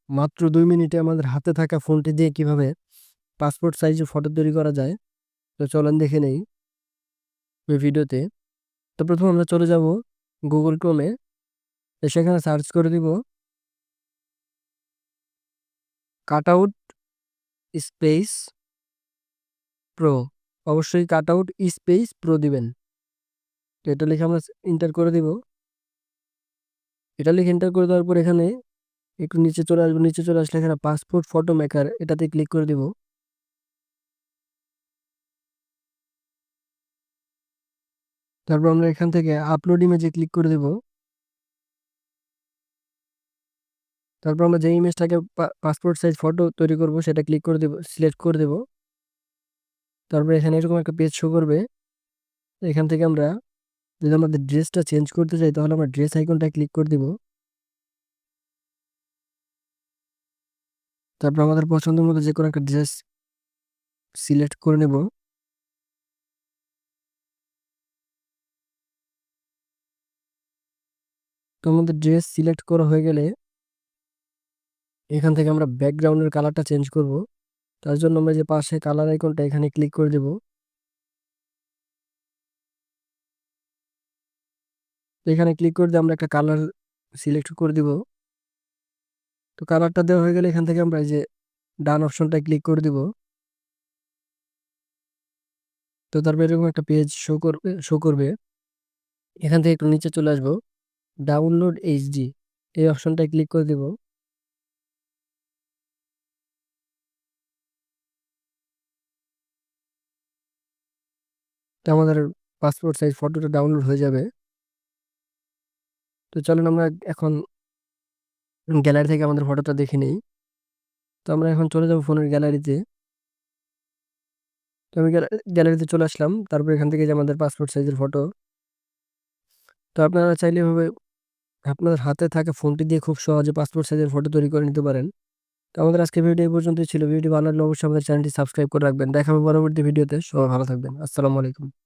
মাত্র 2 মিনিটে আমাদের হাতে থাকা ফোনটি দিয়ে কিভাবে পাসপোর্ট সাইজের ফটো তৈরি করা যায়। তো চলেন দেখে নেই এই ভিডিওতে। তো প্রথমে আমরা চলে যাব গুগল ক্রোমে, সেখানে সার্চ করে দিব কাটআউট স্পেস প্রো। অবশ্যই কাটআউট স্পেস প্রো দিবেন। তো এটা লিখে আমরা এন্টার করে দিব। এটা লিখে এন্টার করে দেওয়ার পর এখানে একটু নিচে চলে আসবো। নিচে চলে আসলে এখানে পাসপোর্ট ফটো মেকার, এটাতে ক্লিক করে দিব। তারপর আমরা এখান থেকে আপলোড ইমেজে ক্লিক করে দিব। তারপর আমরা যে ইমেজটাকে পাসপোর্ট সাইজ ফটো তৈরি করব সেটা ক্লিক করে দেব, সিলেক্ট করে দেব। তারপর এখানে এরকম একটা পেজ শো করবে। এখান থেকে আমরা যদি আমাদের ড্রেসটা চেঞ্জ করতে চাই তাহলে আমরা ড্রেস আইকনটা ক্লিক করে দিব। তারপর আমাদের পছন্দের মতো যে কোনো একটা ড্রেস সিলেক্ট করে নেব। তো আমাদের ড্রেস সিলেক্ট করা হয়ে গেলে এখান থেকে আমরা ব্যাকগ্রাউন্ডের কালারটা চেঞ্জ করব। তার জন্য আমরা যে পাশে কালার আইকনটা এখানে ক্লিক করে দেব। তো এখানে ক্লিক করে দিয়ে আমরা একটা কালার সিলেক্ট করে দিব। তো কালারটা দেওয়া হয়ে গেলে এখান থেকে আমরা এই যে ডান অপশনটা ক্লিক করে দিব। তো তারপর এরকম একটা পেজ শো করবে। এখান থেকে একটু নিচে চলে আসবো, ডাউনলোড এইচডি এই অপশনটায় ক্লিক করে দিব। তো আমাদের পাসপোর্ট সাইজ ফটোটা ডাউনলোড হয়ে যাবে। তো চলুন আমরা এখন গ্যালারি থেকে আমাদের ফটোটা দেখে নিই। তো আমরা এখন চলে যাবো ফোনের গ্যালারিতে। তো আমি গ্যালারিতে চলে আসলাম। তারপর এখান থেকে যে আমাদের পাসপোর্ট সাইজের ফটো। তো আপনারা চাইলে এভাবে আপনার হাতে থাকা ফোনটি দিয়ে খুব সহজে পাসপোর্ট সাইজের ফটো তৈরি করে নিতে পারেন। তো আমাদের আজকে ভিডিও এই পর্যন্তই ছিল। ভিডিও ভালো লাগলে অবশ্যই আমাদের চ্যানেলটি সাবস্ক্রাইব করে রাখবেন। দেখা হবে পরবর্তী ভিডিওতে। সবাই ভালো থাকবেন। আসসালামু আলাইকুম।